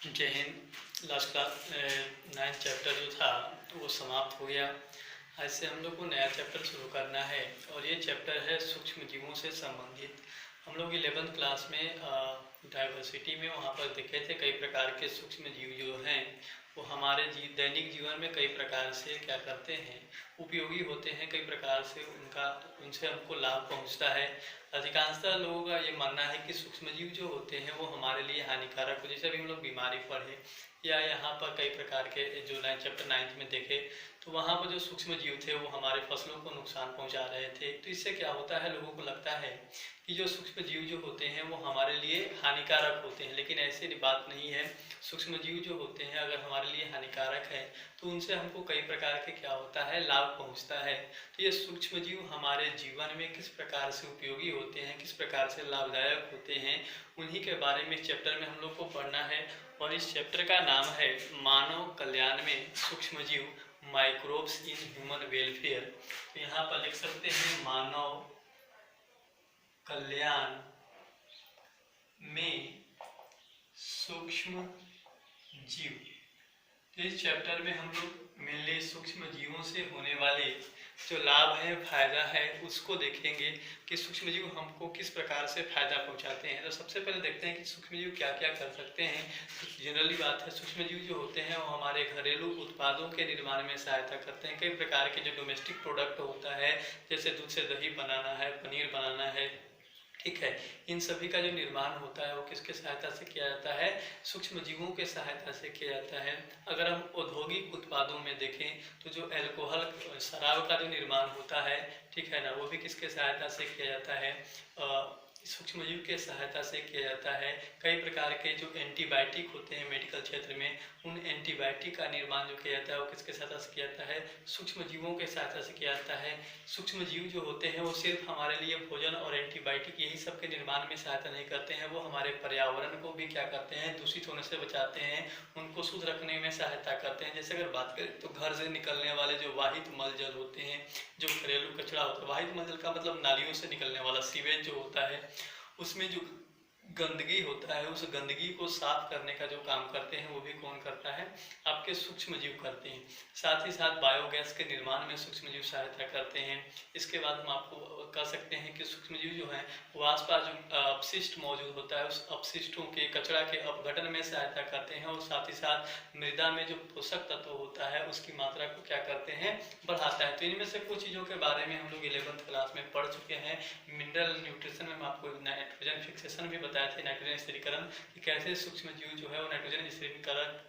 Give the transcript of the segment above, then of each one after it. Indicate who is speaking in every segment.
Speaker 1: जय Hind. Last class 9th chapter जो था वो समाप्त हो गया। आज से हम लोग को नया चैप्टर शुरू करना है और ये चैप्टर है सूक्ष्म जीवों से संबंधित। हम लोग 11th क्लास में डाइवर्सिटी में वहाँ पर देखे थे कई प्रकार के सूक्ष्म जीव जो हैं वो हमारे दैनिक जीवन में कई प्रकार से क्या करते हैं, उपयोगी होते हैं, कई प्रकार से उनसे हमको लाभ पहुँचता है। अधिकांशतः लोगों का ये मानना है कि सूक्ष्मजीव जो होते हैं वो हमारे लिए हानिकारक हो। जैसे अभी हम लोग बीमारी पढ़े या यहाँ पर कई प्रकार के जो चैप्टर 9th में देखे तो वहाँ पर जो सूक्ष्म जीव थे वो हमारे फसलों को नुकसान पहुँचा रहे थे। तो इससे क्या होता है, लोगों को लगता है कि जो सूक्ष्म जीव जो होते हैं वो हमारे लिए हानिकारक होते हैं, लेकिन ऐसी बात नहीं है। सूक्ष्म जीव जो होते हैं अगर हमारे लिए हानिकारक है तो उनसे हमको कई प्रकार के क्या होता है, लाभ पहुँचता है। तो ये सूक्ष्म जीव हमारे जीवन में किस प्रकार से उपयोगी होते हैं, किस प्रकार से लाभदायक होते हैं, उन्हीं के बारे में इस चैप्टर में हम लोग को पढ़ना है। और इस चैप्टर का नाम है मानव कल्याण में सूक्ष्मजीव, माइक्रोब्स इन ह्यूमन वेलफेयर। तो यहाँ पर लिख सकते हैं मानव कल्याण में सूक्ष्म जीव। तो इस चैप्टर में हम लोग मेनली सूक्ष्म जीवों से होने वाले जो लाभ है, फायदा है, उसको देखेंगे कि सूक्ष्म जीव हमको किस प्रकार से फायदा पहुंचाते हैं। तो सबसे पहले देखते हैं कि सूक्ष्म जीव क्या क्या कर सकते हैं। जनरली बात है, सूक्ष्म जीव जो होते हैं वो हमारे घरेलू उत्पादों के निर्माण में सहायता करते हैं। कई प्रकार के जो डोमेस्टिक प्रोडक्ट होता है, जैसे दूध से दही बनाना है, पनीर बनाना है, ठीक है, इन सभी का जो निर्माण होता है वो किसके सहायता से किया जाता है, सूक्ष्म जीवों के सहायता से किया जाता है। अगर हम औद्योगिक उत्पादों में देखें तो जो अल्कोहल, शराब का जो निर्माण होता है, ठीक है ना, वो भी किसके सहायता से किया जाता है, सूक्ष्म जीव के सहायता से किया जाता है। कई प्रकार के जो एंटीबायोटिक होते हैं मेडिकल क्षेत्र में, उन एंटीबायोटिक का निर्माण जो किया जाता है वो किसके सहायता से किया जाता है, सूक्ष्म जीवों के सहायता से किया जाता है। सूक्ष्म जीव जो होते हैं वो सिर्फ हमारे लिए भोजन और एंटीबायोटिक यही सब के निर्माण में सहायता नहीं करते हैं, वो हमारे पर्यावरण को भी क्या करते हैं, दूषित होने से बचाते हैं, उनको शुद्ध रखने में सहायता करते हैं। जैसे अगर बात करें तो घर से निकलने वाले जो वाहित मल जल होते हैं, जो घरेलू कचरा होता है, वाहित मल जल का मतलब नालियों से निकलने वाला सीवेज जो होता है, उसमें जो गंदगी होता है, उस गंदगी को साफ करने का जो काम करते हैं वो भी कौन करता है, आपके सूक्ष्म जीव करते हैं। साथ ही साथ बायोगैस के निर्माण में सूक्ष्म जीव सहायता करते हैं। इसके बाद हम आपको कह सकते हैं कि सूक्ष्म जीव जो है वो आसपास जो अपशिष्ट मौजूद होता है उस अपशिष्टों के, कचरा के अपघटन में सहायता करते हैं, और साथ ही साथ मृदा में जो पोषक तत्व होता है उसकी मात्रा को क्या करते हैं, बढ़ाता है। तो इनमें से कुछ चीज़ों के बारे में हम लोग 11th क्लास में पढ़ चुके हैं। मिनरल न्यूट्रिशन में हम आपको नाइट्रोजन फिक्सेशन भी बताए थे, नाइट्रोजन स्थिरीकरण, कि कैसे सूक्ष्म जीव जो है वो नाइट्रोजन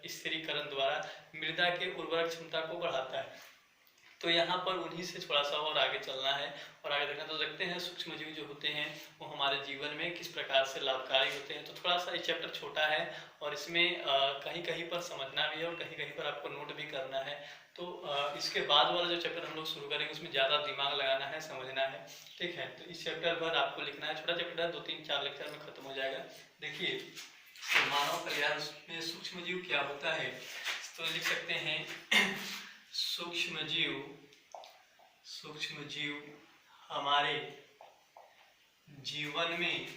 Speaker 1: स्थिरीकरण द्वारा मृदा के उर्वरक क्षमता को बढ़ाता है। तो यहाँ पर उन्हीं से थोड़ा सा और आगे चलना है और आगे देखना। तो देखते हैं सूक्ष्म जीव जो होते हैं वो हमारे जीवन में किस प्रकार से लाभकारी होते हैं। तो थोड़ा सा ये चैप्टर छोटा है और इसमें कहीं कहीं पर समझना भी है और कहीं कहीं पर आपको नोट भी करना है। तो इसके बाद वाला जो चैप्टर हम लोग शुरू करेंगे उसमें ज़्यादा दिमाग लगाना है, समझना है, ठीक है। तो इस चैप्टर पर आपको लिखना है, छोटा चैप्टर है, 2-3-4 लेक्चर में खत्म हो जाएगा। देखिए, तो मानव कल्याण में सूक्ष्म जीव क्या होता है, तो लिख सकते हैं सूक्ष्म जीव हमारे जीवन में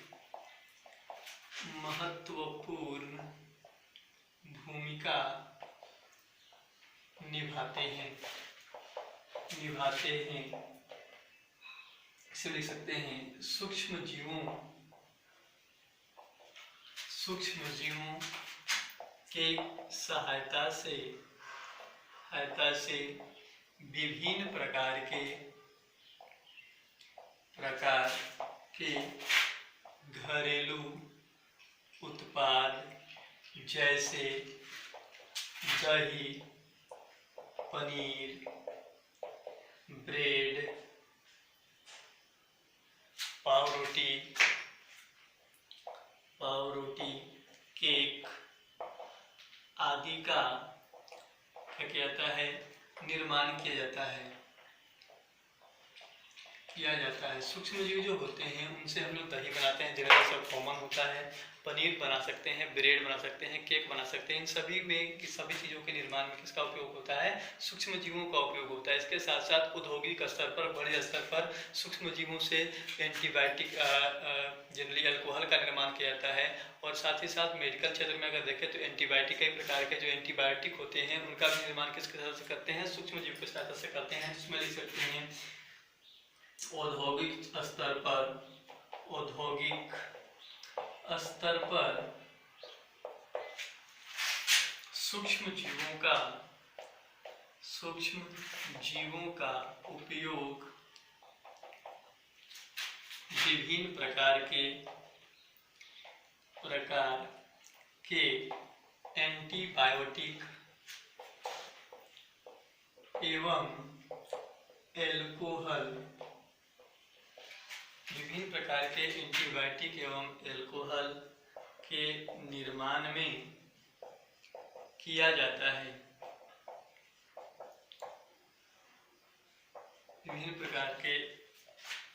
Speaker 1: महत्वपूर्ण भूमिका निभाते हैं। इसे लिख सकते हैं सूक्ष्म जीवों के सहायता से विभिन्न प्रकार के घरेलू उत्पाद जैसे दही, पनीर, ब्रेड, पाव रोटी, केक आदि का क्या किया जाता है, निर्माण किया जाता है। किया जाता है। सूक्ष्म जीव जो होते हैं उनसे हम लोग दही बनाते हैं, जिनका सब कॉमन होता है। पनीर बना सकते हैं, ब्रेड बना सकते हैं, केक बना सकते हैं। इन सभी में सभी चीज़ों के निर्माण में किसका उपयोग होता है? सूक्ष्म जीवों का उपयोग होता है। इसके साथ साथ औद्योगिक स्तर पर, बड़े स्तर पर सूक्ष्म जीवों से एंटीबायोटिक, जनरली अल्कोहल का निर्माण किया जाता है। और साथ ही साथ मेडिकल क्षेत्र में अगर देखें तो एंटीबायोटिक, कई प्रकार के जो एंटीबायोटिक होते हैं उनका भी निर्माण किसके सहायता से करते हैं? सूक्ष्म जीव की सहायता से करते हैं। जिसमें लिख सकते हैं औद्योगिक स्तर पर, औद्योगिक स्तर पर सूक्ष्म जीवों का उपयोग विभिन्न प्रकार के एंटीबायोटिक एवं एल्कोहल, विभिन्न प्रकार के एंटीबायोटिक एवं एल्कोहल के निर्माण में किया जाता है। विभिन्न प्रकार के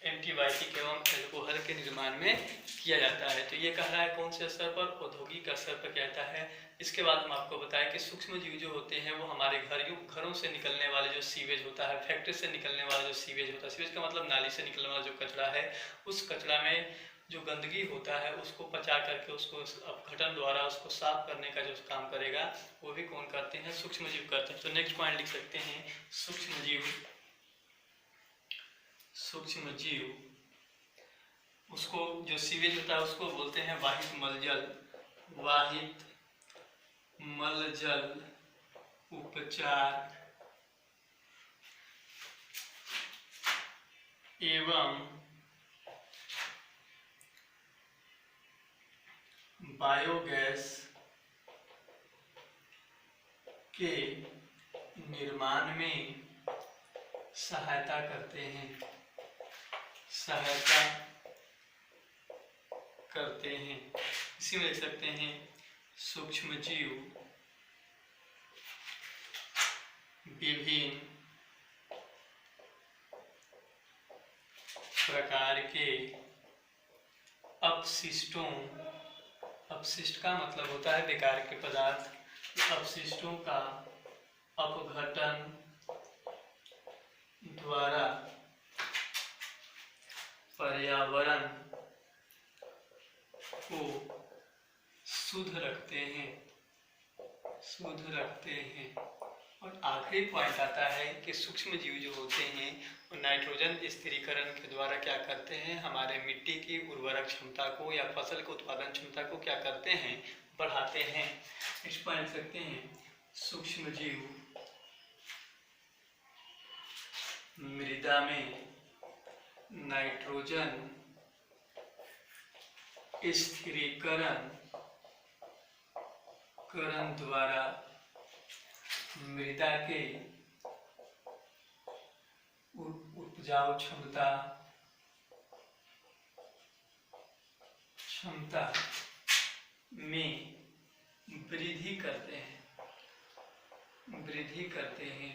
Speaker 1: एंटीबायोटिक एवं एल्कोहल के निर्माण में किया जाता है। तो ये कह रहा है कौन से स्तर पर? औद्योगिक स्तर पर किया जाता है। इसके बाद हम आपको बताएं कि सूक्ष्म जीव जो होते हैं वो हमारे घरों से निकलने वाले जो सीवेज होता है, फैक्ट्री से निकलने वाला जो सीवेज होता है, सीवेज का मतलब नाली से निकलने वाला जो कचरा है, उस कचरा में जो गंदगी होता है उसको पचा करके उसको अपघटन द्वारा उसको साफ करने का जो काम करेगा वो भी कौन करते हैं? सूक्ष्म जीव करते हैं। तो नेक्स्ट पॉइंट लिख सकते हैं सूक्ष्म जीव, उसको जो सीवेज होता है उसको बोलते हैं वाहित मलजल उपचार एवं बायोगैस के निर्माण में सहायता करते हैं। इसी में लिख सकते हैं सूक्ष्म जीव विभिन्न प्रकार के अपशिष्टों, अपशिष्ट का मतलब होता है बेकार के पदार्थ, अपशिष्टों का अपघटन द्वारा पर्यावरण को शुद्ध रखते हैं। और आखिरी पॉइंट आता है कि सूक्ष्म जीव जो होते हैं वो नाइट्रोजन स्थिरीकरण के द्वारा क्या करते हैं? हमारे मिट्टी की उर्वरक क्षमता को या फसल की उत्पादन क्षमता को क्या करते हैं? बढ़ाते हैं। इस पॉइंट सकते हैं सूक्ष्म जीव मृदा में नाइट्रोजन स्थिरीकरण द्वारा मृदा के उपजाऊ क्षमता में वृद्धि करते हैं।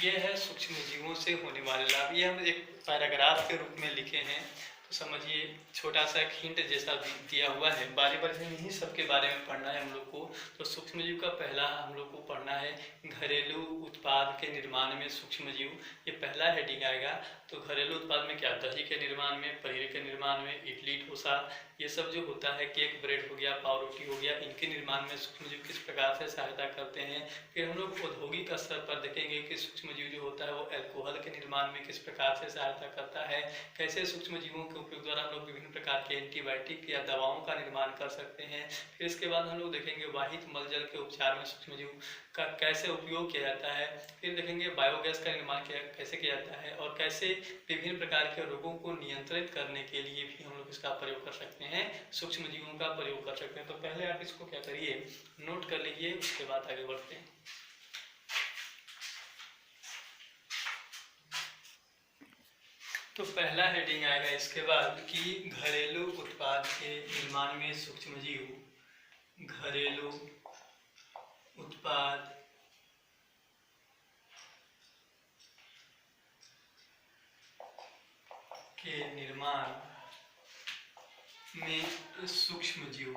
Speaker 1: ये है सूक्ष्म जीवों से होने वाले लाभ। ये हम एक पैराग्राफ के रूप में लिखे हैं, तो समझिए छोटा सा एक हिंट जैसा दिया हुआ है। बारी बारी इन्हीं सब के बारे में पढ़ना है हम लोग को। तो सूक्ष्म जीव का पहला हम लोग को पढ़ना है घरेलू उत्पाद के निर्माण में सूक्ष्म जीव, ये पहला हेडिंग आएगा। तो घरेलू उत्पाद में क्या? दही के निर्माण में, पनीर के निर्माण में, इडली डोसा ये सब जो होता है, केक ब्रेड हो गया, पाव रोटी हो गया, इनके निर्माण में सूक्ष्म जीव किस प्रकार से सहायता करते हैं। फिर हम लोग औद्योगिक स्तर पर देखेंगे कि सूक्ष्म जीव जो होता है वो अल्कोहल के निर्माण में किस प्रकार से सहायता करता है, कैसे सूक्ष्म जीवों के उपयोग द्वारा हम लोग विभिन्न प्रकार के एंटीबायोटिक या दवाओं का निर्माण कर सकते हैं। फिर इसके बाद हम लोग देखेंगे वाहित मलजल के उपचार में सूक्ष्म जीव का कैसे उपयोग किया जाता है। फिर देखेंगे बायोगैस का निर्माण कैसे किया जाता है और कैसे विभिन्न प्रकार के रोगों को नियंत्रित करने के लिए भी हम लोग इसका प्रयोग कर सकते हैं, सूक्ष्म जीवों का प्रयोग कर सकते हैं। तो पहले आप इसको क्या करिए, नोट कर लीजिए, उसके बाद आगे बढ़ते हैं। तो पहला हेडिंग आएगा इसके बाद कि घरेलू उत्पाद के निर्माण में सूक्ष्म जीव, घरेलू उत्पाद के निर्माण में सूक्ष्म जीव।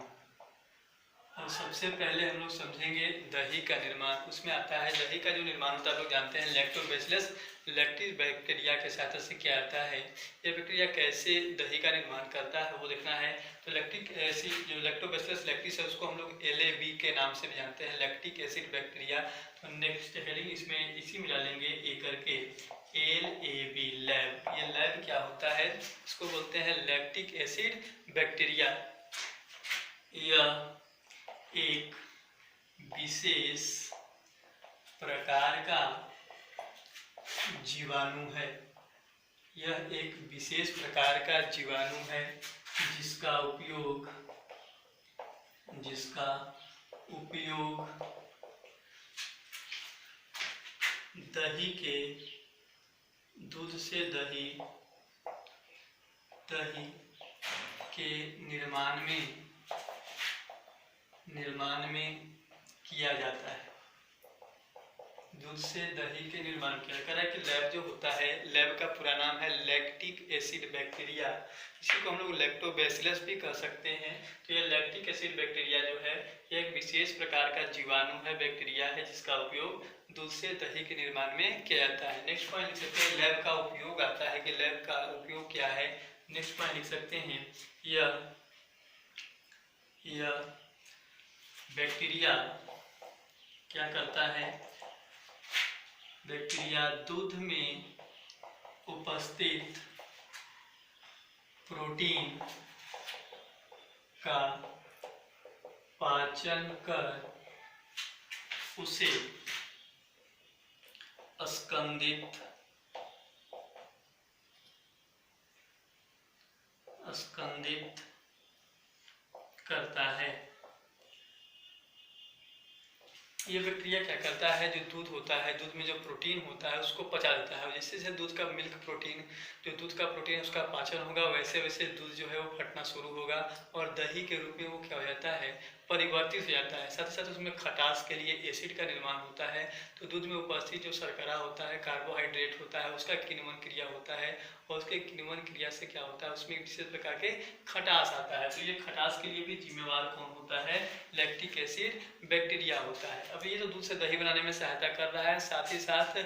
Speaker 1: और सबसे पहले हम लोग समझेंगे दही का निर्माण। उसमें आता है दही का जो निर्माण होता है, लोग जानते हैं लैक्टोबैसिलस लैक्टिस बैक्टीरिया के सहायता से क्या आता है। ये बैक्टीरिया कैसे दही का निर्माण करता है वो देखना है। तो लैक्टिक एसिड जो लैक्टोबैसिलस लैक्टिस है उसको हम लोग LAB के नाम से भी जानते हैं, लैक्टिक एसिड बैक्टीरिया। तो नेक्स्ट हेडिंग इसमें इसी में डालेंगे ए करके LAB लैब। ये लैब क्या होता है, इसको बोलते हैं लैक्टिक एसिड बैक्टीरिया। यह एक विशेष प्रकार का जीवाणु है। यह एक विशेष प्रकार का जीवाणु है जिसका उपयोग दही के दूध से दही के निर्माण में किया जाता है। दूध से दही के निर्माण किया जा रहा है कि लैब जो होता है, लैब का पूरा नाम है लैक्टिक एसिड बैक्टीरिया। इसी को हम लोग लैक्टोबैसिलस भी कह सकते हैं। तो ये लैक्टिक एसिड बैक्टीरिया जो है यह एक विशेष प्रकार का जीवाणु है, बैक्टीरिया है जिसका उपयोग दूध से दही के निर्माण में किया जाता है। नेक्स्ट पॉइंट लिख सकते हैं लैब का उपयोग आता है कि लैब का उपयोग क्या है। नेक्स्ट पॉइंट लिख सकते हैं यह बैक्टीरिया क्या करता है, बैक्टीरिया दूध में उपस्थित प्रोटीन का पाचन कर उसे स्कंदित करता है। ये बैक्टीरिया क्या करता है, जो दूध होता है, दूध में जो प्रोटीन होता है उसको पचा देता है। जैसे जैसे दूध का मिल्क प्रोटीन, जो दूध का प्रोटीन उसका पाचन होगा, वैसे वैसे दूध जो है वो फटना शुरू होगा और दही के रूप में वो क्या हो जाता है, परिवर्तित हो जाता है। साथ ही साथ उसमें खटास के लिए एसिड का निर्माण होता है। तो दूध में उपस्थित जो शर्करा होता है, कार्बोहाइड्रेट होता है, उसका किण्वन क्रिया होता है और उसके किण्वन क्रिया से क्या होता है, उसमें विशेष प्रकार के खटास आता है। तो ये खटास के लिए भी जिम्मेवार कौन होता है, लैक्टिक एसिड बैक्टीरिया होता है। अब ये तो दूध से दही बनाने में सहायता कर रहा है, साथ ही साथ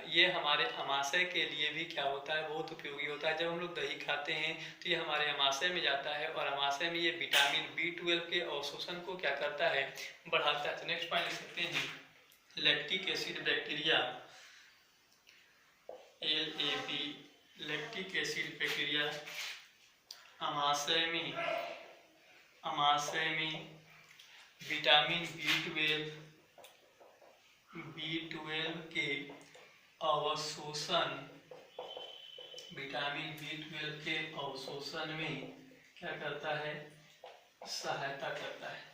Speaker 1: ये हमारे आमाशय के लिए भी क्या होता है, बहुत उपयोगी होता है। जब हम लोग दही खाते हैं तो ये हमारे आमाशय में जाता है और आमाशय में ये विटामिन B12 के अवशोषण को क्या करता है, बढ़ाता है। तो नेक्स्ट पॉइंट लिख सकते हैं lactic acid bacteria LAB lactic acid bacteria आमाशय में विटामिन B12 के अवशोषण, विटामिन B12 के अवशोषण में क्या करता है, सहायता करता है।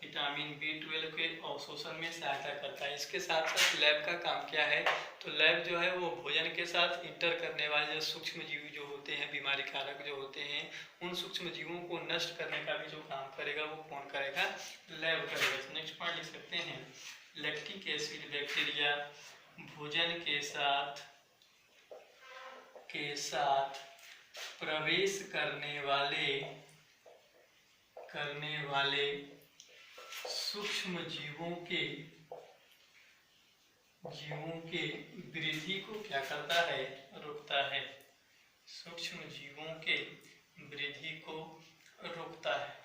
Speaker 1: विटामिन B12 के अवशोषण में सहायता करता है। इसके साथ साथ लैब का काम क्या है, तो लैब जो है वो भोजन के साथ इंटर करने वाले जो सूक्ष्म जीव जो होते हैं, बीमारी कारक जो होते हैं, उन सूक्ष्म जीवों को नष्ट करने का भी जो काम करेगा वो कौन करेगा, लैब करेगा। नेक्स्ट पॉइंट लिख सकते हैं लैक्टिक एसिड बैक्टीरिया भोजन के साथ प्रवेश करने वाले सूक्ष्म जीवों के वृद्धि को क्या करता है, रोकता है। सूक्ष्म जीवों के वृद्धि को रोकता है।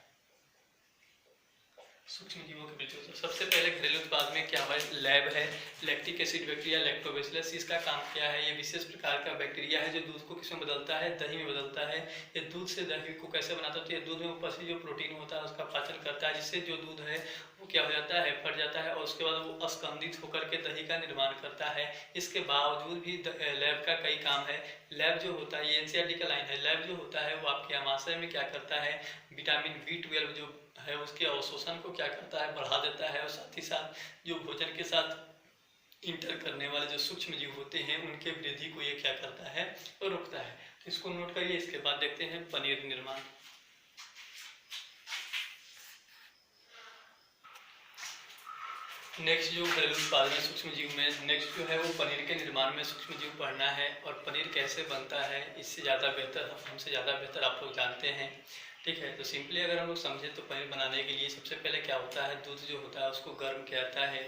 Speaker 1: सूक्ष्म जीवों के वृद्धि को सबसे पहले घरेलू उत्पाद में क्या है, लैब है, लैक्टिक एसिड बैक्टीरिया लैक्टोबैसिलस। इसका काम क्या है, ये विशेष प्रकार का बैक्टीरिया है जो दूध को किसमें बदलता है, दही में बदलता है। ये दूध से दही को कैसे बनाता है, तो ये दूध में उपस्थित जो प्रोटीन होता है उसका पाचन करता है, जिससे जो दूध है वो क्या हो जाता है, फट जाता है और उसके बाद वो स्कंदित होकर के दही का निर्माण करता है। इसके बावजूद भी लैब का कई काम है। लैब जो होता है, ये NCERT का लाइन है, लैब जो होता है वो आपके आमाशय में क्या करता है, विटामिन B12 जो है उसके अवशोषण को क्या करता है, बढ़ा देता है और साथ ही साथ जो भोजन के साथ इंटर करने वाले जो सूक्ष्म जीव होते हैं उनके वृद्धि को ये क्या करता है, तो रोकता है। तो इसको नोट करिए। इसके बाद देखते हैं पनीर निर्माण। नेक्स्ट जो घरेलू उत्पादन है सूक्ष्म जीव में, नेक्स्ट जो है वो पनीर के निर्माण में सूक्ष्म जीव पढ़ना है। और पनीर कैसे बनता है इससे ज़्यादा बेहतर, हमसे ज़्यादा बेहतर आप लोग जानते हैं, ठीक है। तो सिंपली अगर हम लोग समझे तो पनीर बनाने के लिए सबसे पहले क्या होता है, दूध जो होता है उसको गर्म किया जाता है,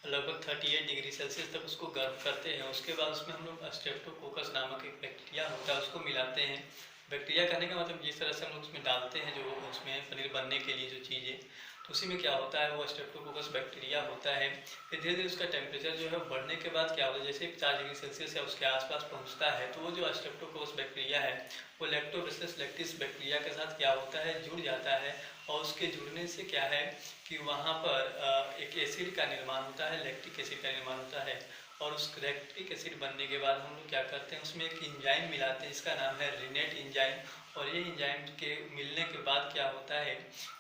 Speaker 1: लगभग 38 डिग्री सेल्सियस तक उसको गर्म करते हैं। उसके बाद उसमें हम लोग स्ट्रेप्टोकोकस नामक एक बैक्टीरिया होता है उसको मिलाते हैं। बैक्टीरिया करने का मतलब जिस तरह से हम लोग उसमें डालते हैं जो उसमें पनीर बनने के लिए जो चीज़ें, तो उसी में क्या होता है वो स्ट्रेप्टोकोकस बैक्टीरिया होता है। फिर धीरे धीरे उसका टेम्परेचर जो है बढ़ने के बाद क्या होता है, जैसे 50 डिग्री सेल्सियस या उसके आसपास पहुंचता है तो वो जो स्ट्रेप्टोकोकस बैक्टीरिया है वो लैक्टोबैसिलस लैक्टिस बैक्टीरिया के साथ क्या होता है, जुड़ जाता है। और उसके जुड़ने से क्या है कि वहाँ पर एक एसिड का निर्माण होता है, लैक्टिक एसिड का निर्माण होता है। और उस लैक्टिक एसिड बनने के बाद हम लोग क्या करते हैं, उसमें एक इंजाइम मिलाते हैं, इसका नाम है रिनेट इंजाइम। और ये इंजाइम के मिलने के बाद क्या होता है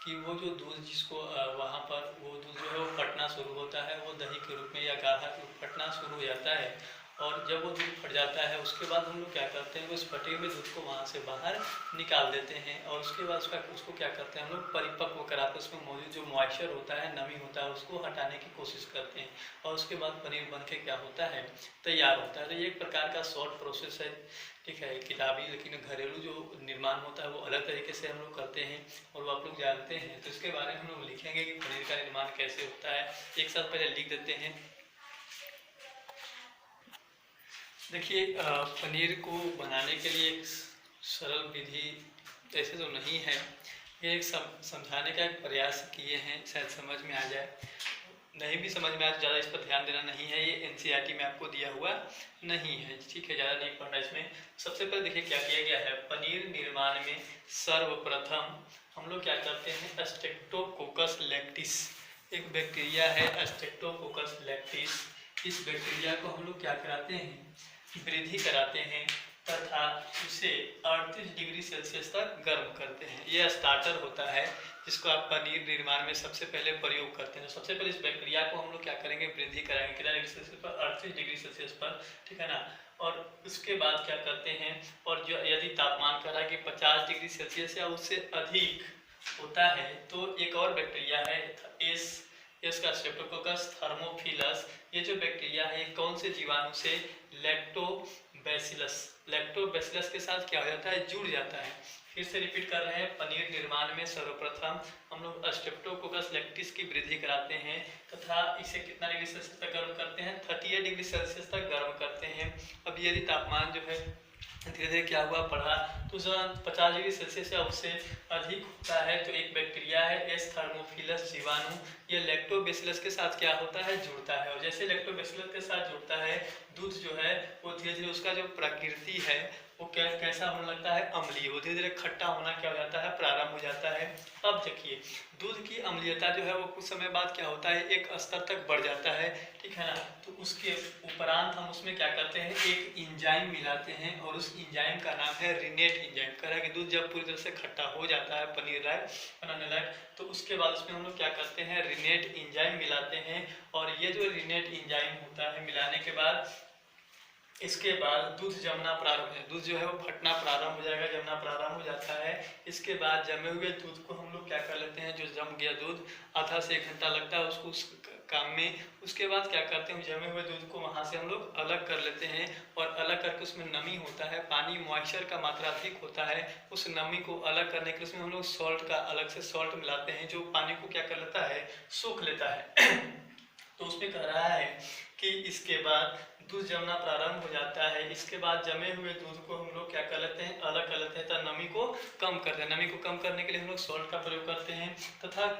Speaker 1: कि वो जो दूध जिसको वहाँ पर वो दूध जो है वो फटना शुरू होता है, वो दही के रूप में या गाढ़ा के रूप फटना शुरू हो जाता है। और जब वो दूध फट जाता है उसके बाद हम लोग क्या करते हैं, उस फटे हुए दूध को वहाँ से बाहर निकाल देते हैं। और उसके बाद उसको क्या करते हैं हम लोग परिपक्व कराते हैं, उसमें मौजूद जो मॉइस्चर होता है, नमी होता है, उसको हटाने की कोशिश करते हैं। और उसके बाद पनीर बन के क्या होता है, तैयार होता है। तो ये एक प्रकार का शॉर्ट प्रोसेस है, ठीक है, किताबी। लेकिन घरेलू जो निर्माण होता है वो अलग तरीके से हम लोग करते हैं और वो आप लोग जानते हैं। तो इसके बारे में हम लोग लिखेंगे कि पनीर का निर्माण कैसे होता है, एक साथ पहले लिख देते हैं। देखिए, पनीर को बनाने के लिए एक सरल विधि ऐसे तो नहीं है, ये एक समझाने का एक प्रयास किए हैं, शायद समझ में आ जाए। नहीं भी समझ में आए तो ज़्यादा इस पर ध्यान देना नहीं है, ये एनसीईआरटी में आपको दिया हुआ नहीं है, ठीक है, ज़्यादा नहीं पढ़ना इसमें। सबसे पहले देखिए क्या किया गया है, पनीर निर्माण में सर्वप्रथम हम लोग क्या करते हैं, स्ट्रेप्टोकोकस लैक्टिस एक बैक्टीरिया है, स्ट्रेप्टोकोकस लैक्टिस। इस बैक्टीरिया को हम लोग क्या कराते हैं, वृद्धि कराते हैं तथा उसे 38 डिग्री सेल्सियस तक गर्म करते हैं। यह स्टार्टर होता है जिसको आप पनीर निर्माण में सबसे पहले प्रयोग करते हैं। तो सबसे पहले इस बैक्टीरिया को हम लोग क्या करेंगे, वृद्धि कराएंगे कितना डिग्री सेल्सियस पर, 38 डिग्री सेल्सियस पर, ठीक है ना। और उसके बाद क्या करते हैं, और जो यदि तापमान कह रहा है कि 50 डिग्री सेल्सियस या उससे अधिक होता है तो एक और बैक्टीरिया है इसका स्ट्रेप्टोकोकस थर्मोफिलस। ये जो बैक्टीरिया है कौन से जीवाणु से, लैक्टोबैसिलस के साथ क्या हो जाता है, जुड़ जाता है। फिर से रिपीट कर रहे हैं, पनीर निर्माण में सर्वप्रथम हम लोग स्ट्रेप्टोकोकस लैक्टिस की वृद्धि कराते हैं तथा इसे कितना डिग्री सेल्सियस तक गर्म करते हैं, 38 डिग्री सेल्सियस तक गर्म करते हैं। अब यदि तापमान जो है धीरे धीरे क्या हुआ बढ़ा तो 50 डिग्री सेल्सियस या उससे अधिक होता है तो एक बैक्टीरिया है एस थर्मोफिलस जीवाणु, ये लैक्टोबैसिलस के साथ क्या होता है, जुड़ता है। और जैसे लैक्टोबैसिलस के साथ जुड़ता है दूध जो है वो धीरे धीरे उसका जो प्रकृति है वो कैसा होने लगता है, अम्लीय, वो धीरे धीरे खट्टा होना क्या हो जाता है, प्रारंभ हो जाता है। अब देखिए दूध की अम्लीयता जो है वो कुछ समय बाद क्या होता है, एक स्तर तक बढ़ जाता है, ठीक है ना। तो उसके उपरांत हम उसमें क्या करते हैं, एक इंजाइम मिलाते हैं और उस इंजाइम का नाम है रिनेट इंजाइम। कह रहा है कि दूध जब पूरी तरह से खट्टा हो जाता है पनीर लायक बनाने लायक तो उसके बाद उसमें हम लोग क्या करते हैं, रिनेट इंजाइम मिलाते हैं। और ये जो रिनेट इंजाइम होता है मिलाने के बाद इसके बाद दूध जमना प्रारंभ है, दूध जो है वो फटना प्रारंभ हो जाएगा, जमना प्रारंभ हो जाता है। इसके बाद जमे हुए दूध को हम लोग क्या कर लेते हैं, जो जम गया दूध आधा से 1 घंटा लगता है उसको उस काम में। उसके बाद क्या करते हैं, जमे हुए दूध को वहाँ से हम लोग अलग कर लेते हैं और अलग करके उसमें नमी होता है, पानी मॉइस्चर का मात्रा अधिक होता है, उस नमी को अलग करने के लिए उसमें हम लोग सॉल्ट का अलग से सॉल्ट मिलाते हैं जो पानी को क्या कर लेता है, सोख लेता है। तो उसमें कह रहा है कि इसके बाद दूध जमना प्रारंभ हो जाता है, इसके बाद जमे हुए दूध को हम लोग क्या कर लेते हैं, अलग कर लेते हैं तथा नमी को कम करते हैं। नमी को कम करने के लिए हम लोग सॉल्ट का प्रयोग करते हैं तथा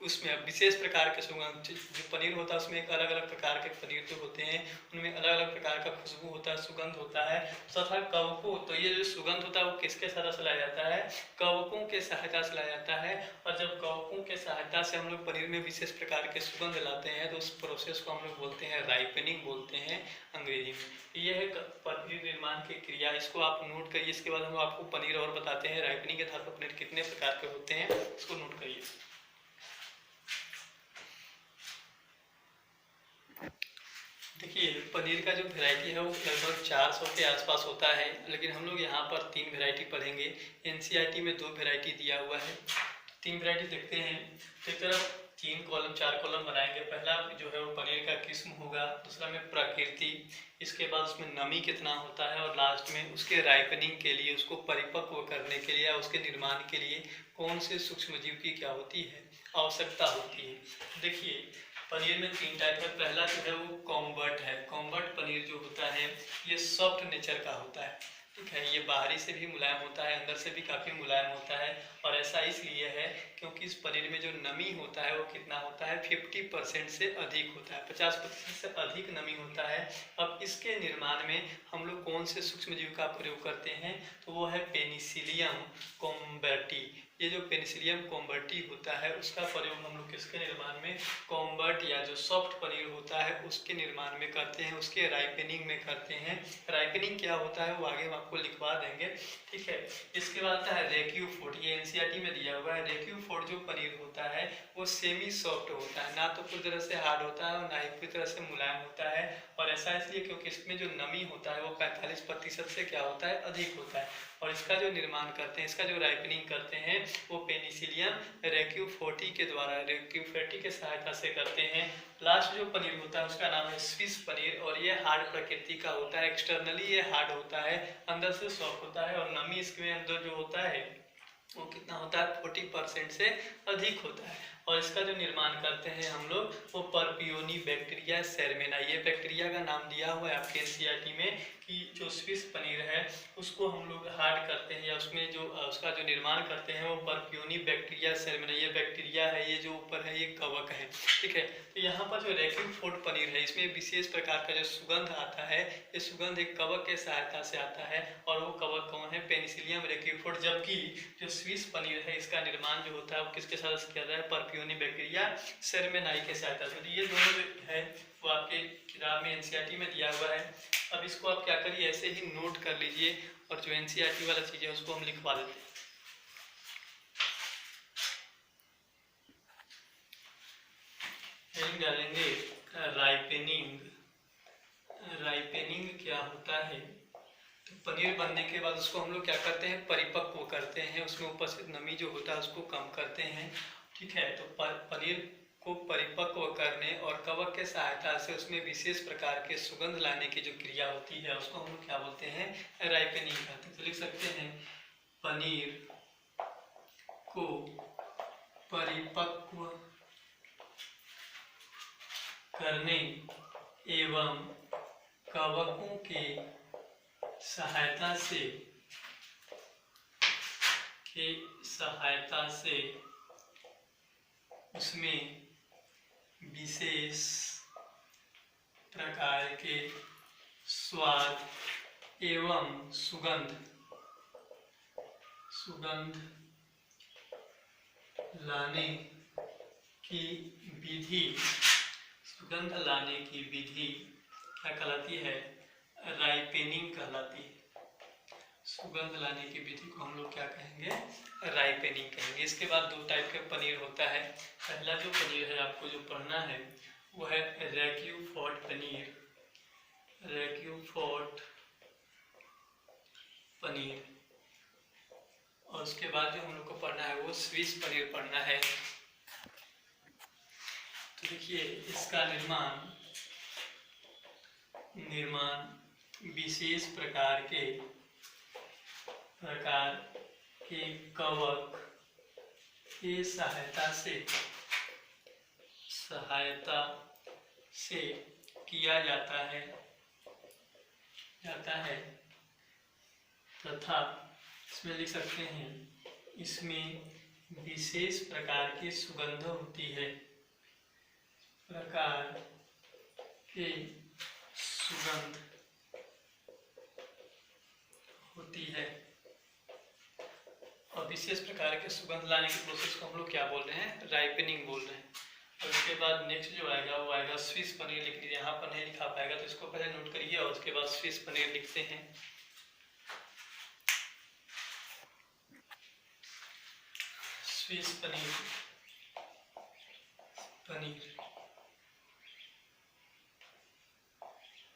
Speaker 1: उसमें विशेष प्रकार के सुगंध, जो पनीर होता है उसमें एक अलग अलग प्रकार के पनीर जो होते हैं उनमें अलग अलग प्रकार का खुशबू होता है, सुगंध होता है तथा कवकों। तो ये जो सुगंध होता है वो किसके सहायता से लाया जाता है, कवकों के सहायता से लाया जाता है। और जब कवकों के सहायता से हम लोग पनीर में विशेष प्रकार के सुगंध लाते हैं तो उस प्रोसेस को हम लोग बोलते हैं राइपनिंग, बोलते हैं अंग्रेजी में। यह है पनीर निर्माण की क्रिया, इसको आप नोट करिए। इसके बाद हम आपको पनीर और बताते हैं, राइपनिंग के आधार पर पनीर कितने प्रकार के होते हैं इसको नोट करिए। देखिए पनीर का जो वैरायटी है वो लगभग 400 के आसपास होता है, लेकिन हम लोग यहाँ पर 3 वैरायटी पढ़ेंगे। एनसीईआरटी में 2 वैरायटी दिया हुआ है, तीन वैरायटी देखते हैं। तो एक तरफ 3 कॉलम 4 कॉलम बनाएंगे। पहला जो है वो पनीर का किस्म होगा, दूसरा में प्रकृति, इसके बाद उसमें नमी कितना होता है, और लास्ट में उसके राइपनिंग के लिए, उसको परिपक्व करने के लिए या उसके निर्माण के लिए कौन से सूक्ष्म जीव की क्या होती है, आवश्यकता होती है। देखिए पनीर में 3 टाइप है। पहला जो है वो कॉम्बर्ट है। कॉम्बर्ट पनीर जो होता है ये सॉफ्ट नेचर का होता है, ठीक है। ये बाहरी से भी मुलायम होता है, अंदर से भी काफ़ी मुलायम होता है, और ऐसा इसलिए है क्योंकि इस पनीर में जो नमी होता है वो कितना होता है, 50% से अधिक होता है, 50% से अधिक नमी होता है। अब इसके निर्माण में हम लोग कौन से सूक्ष्म जीव का प्रयोग करते हैं, तो वो है पेनिसिलियम कॉम्बर्टी। ये जो पेनिसिलियम कॉम्बर्टी होता है उसका प्रयोग हम लोग किसके निर्माण में, कॉम्बर्ट या जो सॉफ्ट पनीर होता है उसके निर्माण में करते हैं, उसके राइपनिंग में करते हैं। राइपनिंग क्या होता है वो आगे हम आपको लिखवा देंगे, ठीक है। इसके बाद आता है रेक्यू फूड, ये एनसीईआरटी में दिया हुआ है। रेक्यू फूड जो पनीर होता है वो सेमी सॉफ्ट होता है, ना तो पूरी तरह से हार्ड होता है और ना ही पूरी तरह से मुलायम होता है, और ऐसा इसलिए क्योंकि इसमें जो नमी होता है वो 45% से क्या होता है, अधिक होता है। और इसका जो निर्माण करते हैं, इसका जो राइपनिंग करते हैं वो पेनिसिलियम रेक्यूफोर्टी के द्वारा, रेक्यूफोर्टी के सहायता से करते हैं। लास्ट जो पनीर होता है उसका नाम है स्विस पनीर, और ये हार्ड प्रकृति का होता है। एक्सटर्नली ये हार्ड होता है, अंदर से सॉफ्ट होता है, और नमी इसके अंदर जो होता है वो कितना होता है, 40% से अधिक होता है। और इसका जो निर्माण करते हैं हम लोग वो परपियोनी बैक्टीरिया सेरमेना, ये बैक्टीरिया का नाम दिया हुआ है आपके एनसीईआरटी में कि जो स्विस पनीर है उसको हम लोग हार्ड करते हैं, या उसमें जो उसका जो निर्माण करते हैं वो परपियोनी बैक्टीरिया सेरमेना, ये बैक्टीरिया है, ये जो ऊपर है ये कवक है, ठीक है। तो यहाँ पर जो रेक्यूफोर्ड पनीर है इसमें विशेष प्रकार का जो सुगंध आता है, ये सुगंध एक कवक के सहायता से आता है, और वो कवक कौन है, पेनिसिलियम रेक्यूफोर्ड। जबकि जो स्विस पनीर है इसका निर्माण जो होता है वो किसके साथ किया जाता है, परपियोनी बैक्टीरिया सेरमेनाई के सहायता से। तो ये दोनों जो है वो आपके किताब में एनसीईआरटी में दिया हुआ है। अब इसको आप क्या करिए, ऐसे ही नोट कर लीजिए, और जो एनसीईआरटी वाला चीज़ है उसको हम लिखवा देते हैं। डालेंगे राइपनिंग। राइपनिंग क्या होता है, तो पनीर बनने के बाद उसको हम लोग क्या करते हैं, परिपक्व करते हैं, उसमें उपस्थित नमी जो होता है उसको कम करते हैं, ठीक है। तो पनीर को परिपक्व करने और कवक के सहायता से उसमें विशेष प्रकार के सुगंध लाने की जो क्रिया होती है उसको हम लोग क्या बोलते हैं, राइपनिंग कहते हैं। तो लिख सकते हैं पनीर को परिपक्व करने एवं कवकों के सहायता से उसमें विशेष प्रकार के स्वाद एवं सुगंध लाने की विधि क्या कहलाती है, राइपनिंग कहलाती है। सुगंध लाने की विधि को हम लोग क्या कहेंगे, राइपनिंग कहेंगे। इसके बाद 2 टाइप के पनीर होता है। पहला जो पनीर है आपको जो पढ़ना है वो है रेक्यूफोर्ड पनीर, रेक्यूफोर्ड पनीर। और उसके बाद जो हम लोग को पढ़ना है वो स्विस पनीर पढ़ना है। तो देखिए इसका निर्माण विशेष प्रकार के कवक की सहायता से किया जाता है तथा इसमें लिख सकते हैं इसमें विशेष प्रकार की सुगंध होती है, और विशेष प्रकार के सुगंध लाने की प्रोसेस को हम लोग क्या बोल रहे हैं, राइपनिंग बोल रहे हैं। और उसके बाद नेक्स्ट जो आएगा वो आएगा स्विस पनीर। लिख लीजिए, यहाँ पर नहीं लिखा पाएगा तो इसको पहले नोट करिए और उसके बाद स्विस पनीर लिखते हैं। स्विस पनीर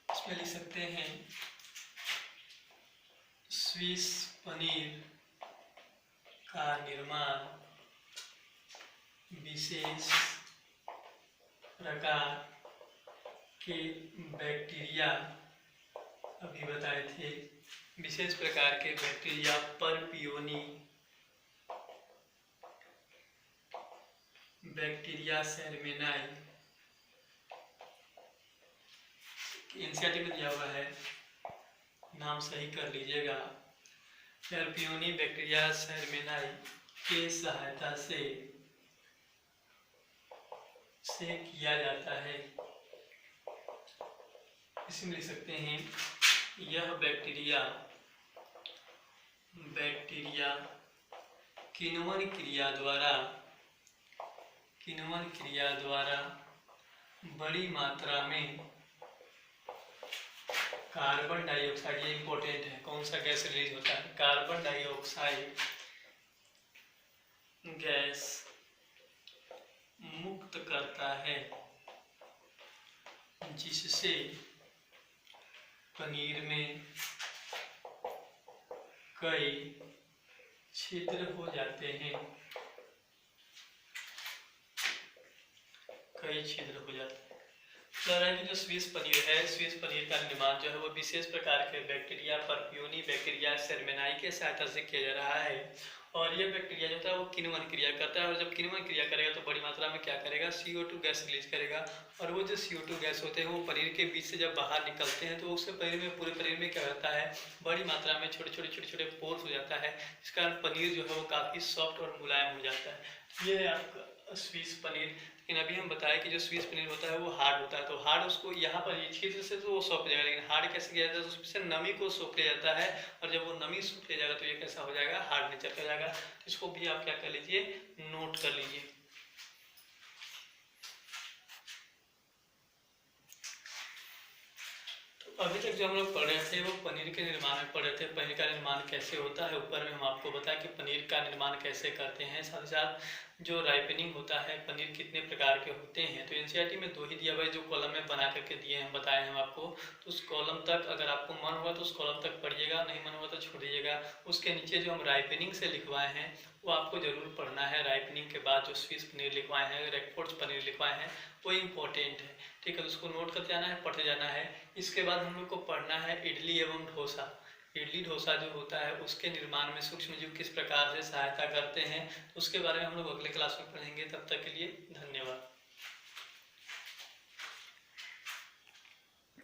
Speaker 1: इसमें लिख सकते हैं स्विस पनीर का निर्माण विशेष प्रकार के बैक्टीरिया अभी बताए थे, विशेष प्रकार के बैक्टीरिया परपियोनी बैक्टीरिया सेलमेनाई, एनसीईआरटी में दिया हुआ है, नाम सही कर लीजिएगा। परपियोनी बैक्टीरिया सेलमेनाई के सहायता से किया जाता है। इसमें लिख सकते हैं यह बैक्टीरिया किण्वन क्रिया द्वारा बड़ी मात्रा में कार्बन डाइऑक्साइड, ये इंपॉर्टेंट है, कौन सा गैस रिलीज होता है, कार्बन डाइऑक्साइड गैस मुक्त करता है, जिससे पनीर में कई छिद्र हो जाते हैं, कह रहा है कि जो स्विस पनीर है, स्विस पनीर का निर्माण जो है वो विशेष प्रकार के बैक्टीरिया परपियोनी बैक्टीरिया सेलमेनाई के सहायता से किया जा रहा है। और ये बैक्टीरिया जो होता है वो किण्वन क्रिया करता है, और जब किण्वन क्रिया करेगा तो बड़ी मात्रा में क्या करेगा, CO2 गैस रिलीज करेगा। और वो जो CO2 गैस होते हैं वो पनीर के बीच से जब बाहर निकलते हैं तो उससे पनीर में, पूरे पनीर में क्या होता है, बड़ी मात्रा में छोटे छोटे पोर्स हो जाता है, जिस कारण पनीर जो है वो काफ़ी सॉफ्ट और मुलायम हो जाता है। ये है आपका स्विस पनीर। लेकिन अभी हम बताएं कि जो स्विस पनीर होता है वो हार्ड होता है, तो हार्ड उसको यहाँ पर ये छिद्र से तो वो सोख जाएगा, लेकिन हार्ड कैसे किया जाता है, तो उससे नमी को सोख लिया जाता है, और जब वो नमी सोख लिया जाएगा तो ये कैसा हो जाएगा, हार्ड नेचर का जाएगा। तो इसको भी आप क्या कर लीजिए, नोट कर लीजिए। अभी तक जो हम लोग पढ़ रहे थे वो पनीर के निर्माण में पढ़ रहे थे, पनीर का निर्माण कैसे होता है। ऊपर में हम आपको बताया कि पनीर का निर्माण कैसे करते हैं, साथ ही साथ जो राइपनिंग होता है, पनीर कितने प्रकार के होते हैं। तो एनसीईआरटी में 2 ही दिया हुआ है, जो कॉलम में बना करके दिए हैं, बताए हैं आपको। तो उस कॉलम तक अगर आपको मन हुआ तो उस कॉलम तक पढ़िएगा, नहीं मन हुआ तो छोड़ दीजिएगा। उसके नीचे जो हम राइपनिंग से लिखवाए हैं वो आपको जरूर पढ़ना है। राइपनिंग के बाद जो स्विस पनीर लिखवाए हैं, रैकफोर्ड पनीर लिखवाए हैं, वो इम्पोर्टेंट है, ठीक है। उसको नोट करते जाना है, पढ़ते जाना है। इसके बाद हम लोग को पढ़ना है इडली एवं डोसा। इडली डोसा जो होता है उसके निर्माण में सूक्ष्मजीव किस प्रकार से सहायता करते हैं, उसके बारे में हम लोग अगले क्लास में पढ़ेंगे। तब तक के लिए धन्यवाद।